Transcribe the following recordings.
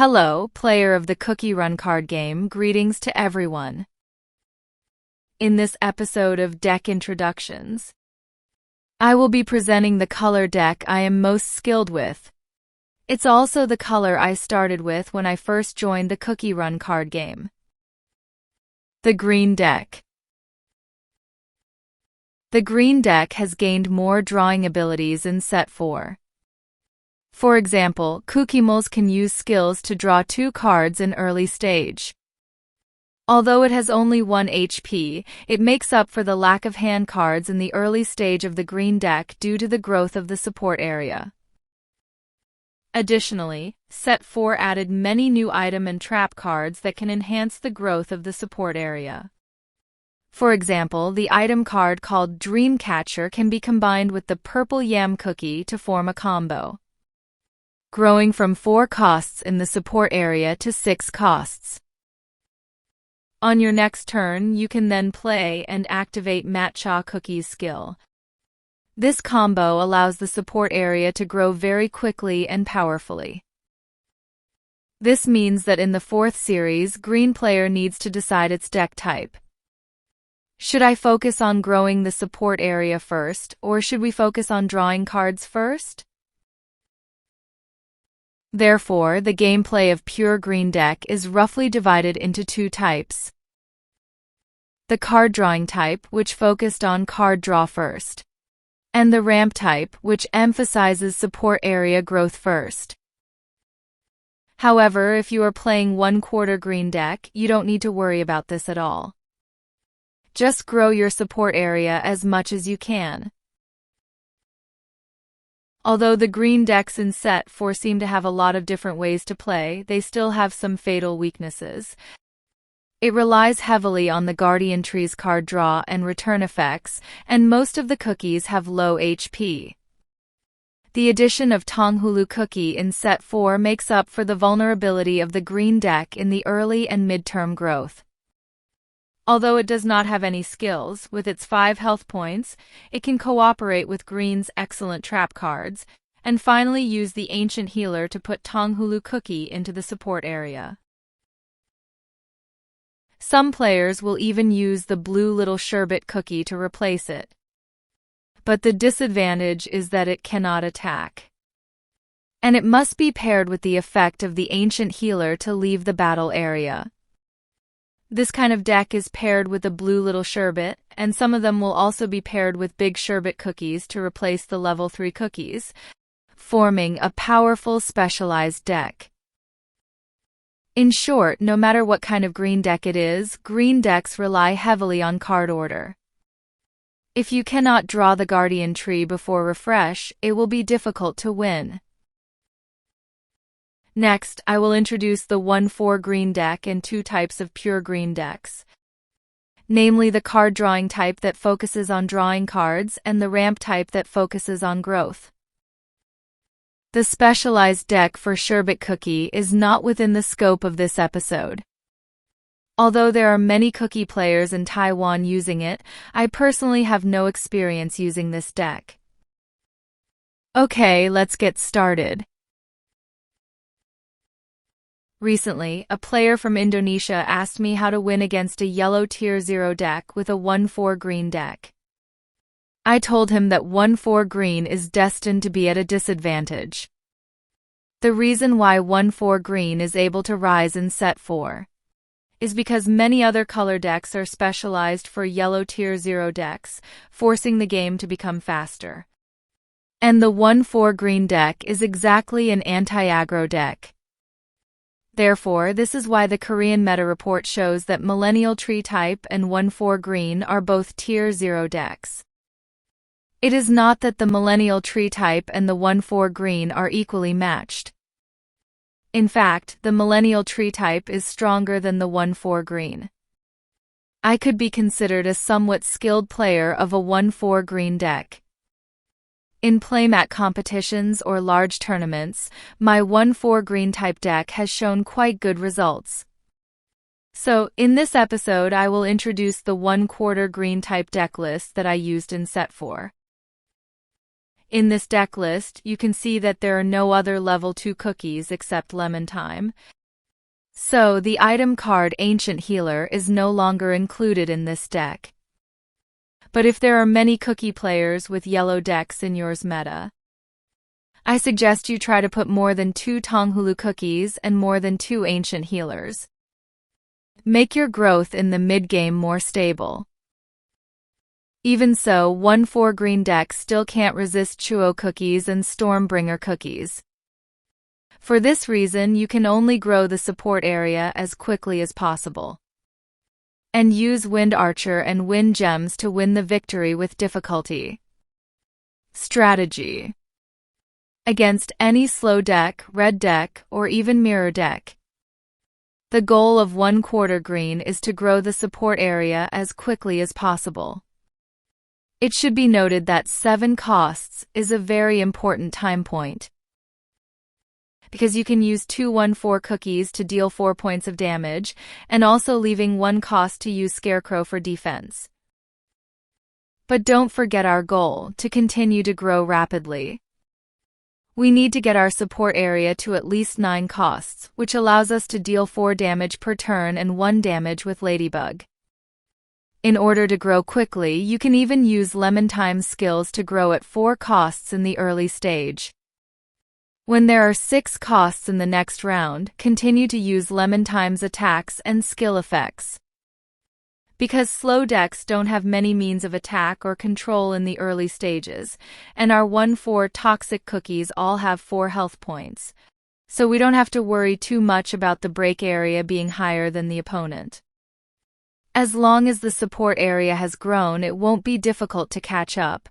Hello, player of the Cookie Run card game, greetings to everyone. In this episode of Deck Introductions, I will be presenting the color deck I am most skilled with. It's also the color I started with when I first joined the Cookie Run card game. The green deck. The green deck has gained more drawing abilities in Set 4. For example, Kukimals can use skills to draw 2 cards in early stage. Although it has only 1 HP, it makes up for the lack of hand cards in the early stage of the green deck due to the growth of the support area. Additionally, Set 4 added many new item and trap cards that can enhance the growth of the support area. For example, the item card called Dreamcatcher can be combined with the purple yam cookie to form a combo, growing from 4 costs in the support area to 6 costs. On your next turn, you can then play and activate Matcha Cookie's skill. This combo allows the support area to grow very quickly and powerfully. This means that in the 4th series, green player needs to decide its deck type. Should I focus on growing the support area first, or should we focus on drawing cards first? Therefore, the gameplay of pure green deck is roughly divided into 2 types. The card drawing type, which focused on card draw first, and the ramp type, which emphasizes support area growth first. However, if you are playing 1/4 green deck, you don't need to worry about this at all. Just grow your support area as much as you can. Although the green decks in Set 4 seem to have a lot of different ways to play, they still have some fatal weaknesses. It relies heavily on the Guardian Tree's card draw and return effects, and most of the cookies have low HP. The addition of Tonghulu Cookie in Set 4 makes up for the vulnerability of the green deck in the early and mid-term growth. Although it does not have any skills, with its 5 health points, it can cooperate with green's excellent trap cards, and finally use the Ancient Healer to put Tonghulu Cookie into the support area. Some players will even use the blue little sherbet cookie to replace it. But the disadvantage is that it cannot attack, and it must be paired with the effect of the Ancient Healer to leave the battle area. This kind of deck is paired with a blue little sherbet, and some of them will also be paired with big sherbet cookies to replace the level 3 cookies, forming a powerful specialized deck. In short, no matter what kind of green deck it is, green decks rely heavily on card order. If you cannot draw the Guardian Tree before refresh, it will be difficult to win. Next, I will introduce the 1/4 green deck and 2 types of pure green decks, namely the card drawing type that focuses on drawing cards and the ramp type that focuses on growth. The specialized deck for Sherbet Cookie is not within the scope of this episode. Although there are many cookie players in Taiwan using it, I personally have no experience using this deck. Okay, let's get started. Recently, a player from Indonesia asked me how to win against a yellow tier 0 deck with a 1/4 green deck. I told him that 1/4 green is destined to be at a disadvantage. The reason why 1/4 green is able to rise in Set 4 is because many other color decks are specialized for yellow tier 0 decks, forcing the game to become faster. And the 1/4 green deck is exactly an anti-aggro deck. Therefore, this is why the Korean meta report shows that Millennial Tree type and 1/4 green are both tier 0 decks. It is not that the Millennial Tree type and the 1/4 green are equally matched. In fact, the Millennial Tree type is stronger than the 1/4 green. I could be considered a somewhat skilled player of a 1/4 green deck. In playmat competitions or large tournaments, my 1/4 green type deck has shown quite good results. So, in this episode I will introduce the 1/4 green type deck list that I used in Set 4. In this deck list, you can see that there are no other level 2 cookies except Lemon Time. So, the item card Ancient Healer is no longer included in this deck. But if there are many cookie players with yellow decks in yours meta, I suggest you try to put more than 2 Tonghulu cookies and more than 2 Ancient Healers. Make your growth in the mid-game more stable. Even so, 1/4 green decks still can't resist Chuo cookies and Stormbringer cookies. For this reason, you can only grow the support area as quickly as possible. And use Wind Archer and Wind Gems to win the victory with difficulty. Strategy. Against any slow deck, red deck, or even mirror deck, the goal of 1/4 green is to grow the support area as quickly as possible. It should be noted that 7 costs is a very important time point, because you can use 2 1/4 cookies to deal 4 points of damage, and also leaving 1 cost to use Scarecrow for defense. But don't forget our goal, to continue to grow rapidly. We need to get our support area to at least 9 costs, which allows us to deal 4 damage per turn and 1 damage with Ladybug. In order to grow quickly, you can even use Lemon Time's skills to grow at 4 costs in the early stage. When there are 6 costs in the next round, continue to use Lemon Time's attacks and skill effects. Because slow decks don't have many means of attack or control in the early stages, and our 1/4 toxic cookies all have 4 health points, so we don't have to worry too much about the break area being higher than the opponent. As long as the support area has grown, it won't be difficult to catch up.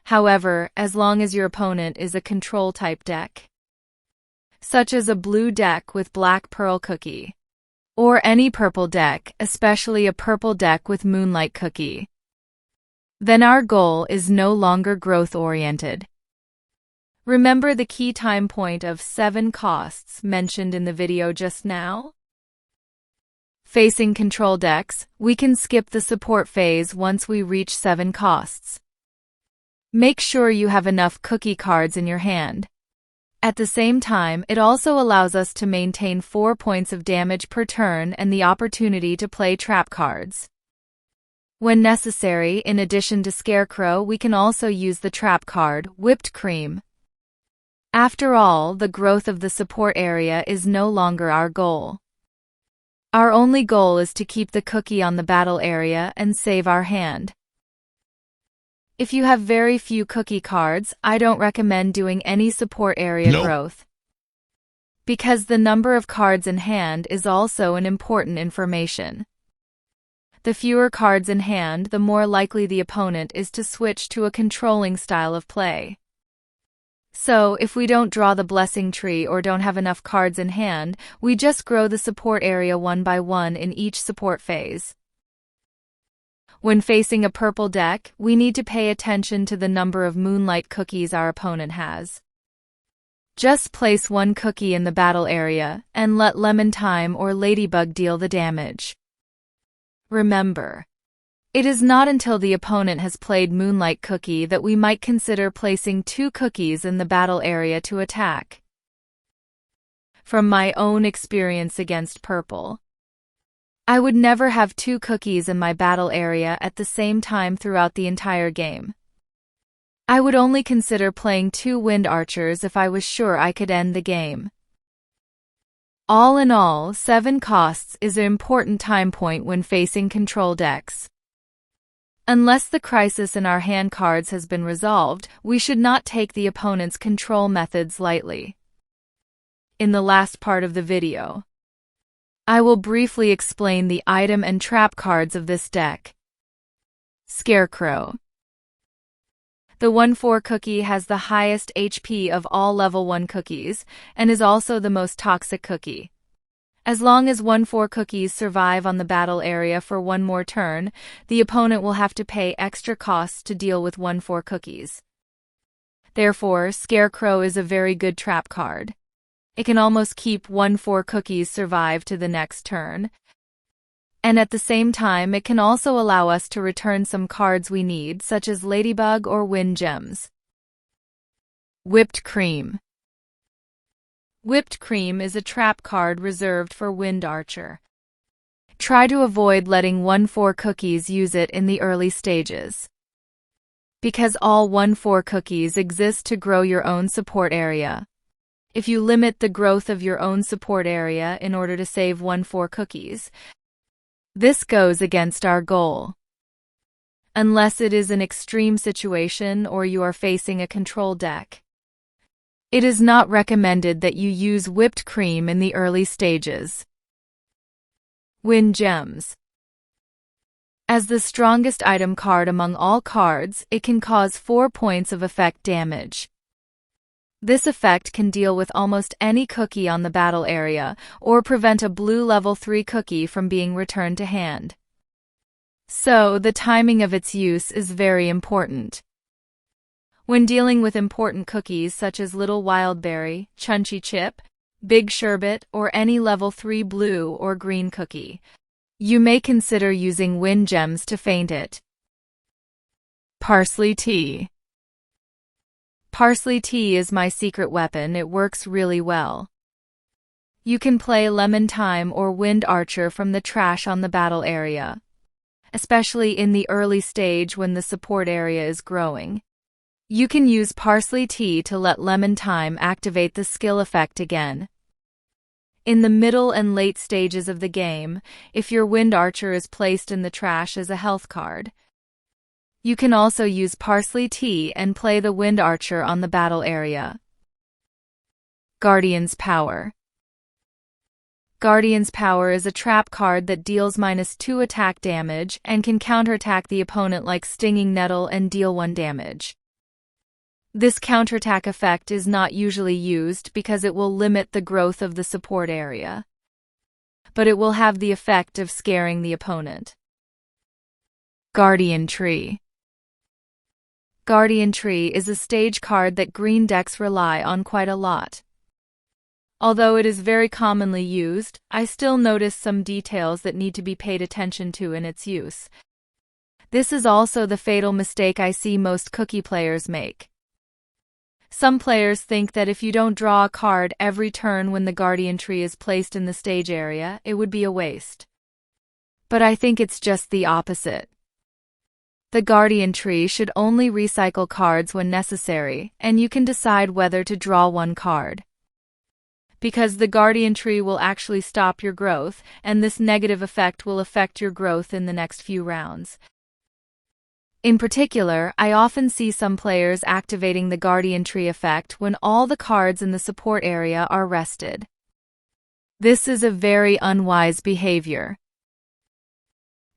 However, as long as your opponent is a control-type deck, such as a blue deck with Black Pearl Cookie, or any purple deck, especially a purple deck with Moonlight Cookie, then our goal is no longer growth-oriented. Remember the key time point of 7 costs mentioned in the video just now? Facing control decks, we can skip the support phase once we reach 7 costs. Make sure you have enough cookie cards in your hand. At the same time, it also allows us to maintain 4 points of damage per turn and the opportunity to play trap cards. When necessary, in addition to Scarecrow, we can also use the trap card, Whipped Cream. After all, the growth of the support area is no longer our goal. Our only goal is to keep the cookie on the battle area and save our hand. If you have very few cookie cards, I don't recommend doing any support area growth, because the number of cards in hand is also an important information. The fewer cards in hand, the more likely the opponent is to switch to a controlling style of play. So, if we don't draw the blessing tree or don't have enough cards in hand, we just grow the support area one by one in each support phase. When facing a purple deck, we need to pay attention to the number of Moonlight cookies our opponent has. Just place 1 cookie in the battle area, and let Lemon Time or Ladybug deal the damage. Remember, it is not until the opponent has played Moonlight Cookie that we might consider placing 2 cookies in the battle area to attack. From my own experience against purple, I would never have 2 cookies in my battle area at the same time throughout the entire game. I would only consider playing 2 Wind Archers if I was sure I could end the game. All in all, 7 costs is an important time point when facing control decks. Unless the crisis in our hand cards has been resolved, we should not take the opponent's control methods lightly. In the last part of the video, I will briefly explain the item and trap cards of this deck. Scarecrow. The 1/4 cookie has the highest HP of all level 1 cookies, and is also the most toxic cookie. As long as 1/4 cookies survive on the battle area for 1 more turn, the opponent will have to pay extra costs to deal with 1/4 cookies. Therefore, Scarecrow is a very good trap card. It can almost keep 1/4 cookies survive to the next turn. And at the same time, it can also allow us to return some cards we need, such as Ladybug or Wind Gems. Whipped cream. Whipped cream is a trap card reserved for Wind Archer. Try to avoid letting 1-4 cookies use it in the early stages. Because all 1-4 cookies exist to grow your own support area. If you limit the growth of your own support area in order to save 1-4 cookies, this goes against our goal. Unless it is an extreme situation or you are facing a control deck. It is not recommended that you use whipped cream in the early stages. Win Gems. As the strongest item card among all cards, it can cause 4 points of effect damage. This effect can deal with almost any cookie on the battle area, or prevent a blue level 3 cookie from being returned to hand. So, the timing of its use is very important. When dealing with important cookies such as Little Wildberry, Chunchy Chip, Big Sherbet, or any level 3 blue or green cookie, you may consider using Wind Gems to feint it. Parsley Tea. Parsley tea is my secret weapon. It works really well. You can play Lemon Time or Wind Archer from the trash on the battle area, especially in the early stage when the support area is growing. You can use Parsley Tea to let Lemon Time activate the skill effect again. In the middle and late stages of the game, if your Wind Archer is placed in the trash as a health card, you can also use Parsley Tea and play the Wind Archer on the battle area. Guardian's Power. Guardian's Power is a trap card that deals -2 attack damage and can counterattack the opponent like Stinging Nettle and deal 1 damage. This counterattack effect is not usually used because it will limit the growth of the support area, but it will have the effect of scaring the opponent. Guardian Tree. Guardian Tree is a stage card that green decks rely on quite a lot. Although it is very commonly used, I still notice some details that need to be paid attention to in its use. This is also the fatal mistake I see most cookie players make. Some players think that if you don't draw a card every turn when the Guardian Tree is placed in the stage area, it would be a waste. But I think it's just the opposite. The Guardian Tree should only recycle cards when necessary, and you can decide whether to draw 1 card. Because the Guardian Tree will actually stop your growth, and this negative effect will affect your growth in the next few rounds. In particular, I often see some players activating the Guardian Tree effect when all the cards in the support area are rested. This is a very unwise behavior.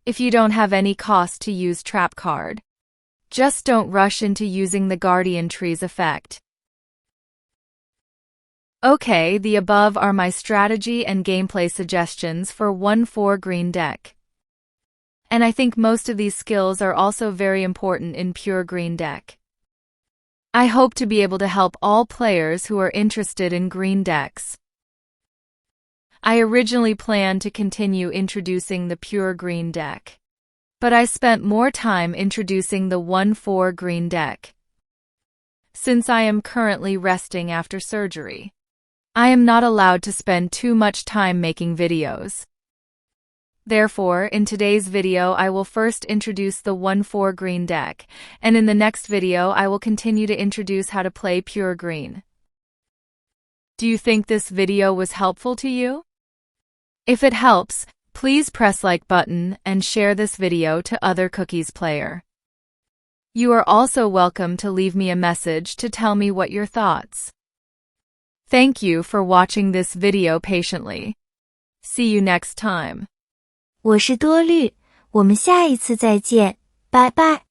If you don't have any cost to use trap card, just don't rush into using the Guardian Tree's effect. Okay, the above are my strategy and gameplay suggestions for 1-4 green deck. And I think most of these skills are also very important in pure green deck. I hope to be able to help all players who are interested in green decks. I originally planned to continue introducing the pure green deck, but I spent more time introducing the 1-4 green deck. Since I am currently resting after surgery, I am not allowed to spend too much time making videos. Therefore, in today's video I will first introduce the 1-4 green deck, and in the next video I will continue to introduce how to play pure green. Do you think this video was helpful to you? If it helps, please press like button and share this video to other cookies player. You are also welcome to leave me a message to tell me what your thoughts. Thank you for watching this video patiently. See you next time. 我是多虑，我们下一次再见，拜拜。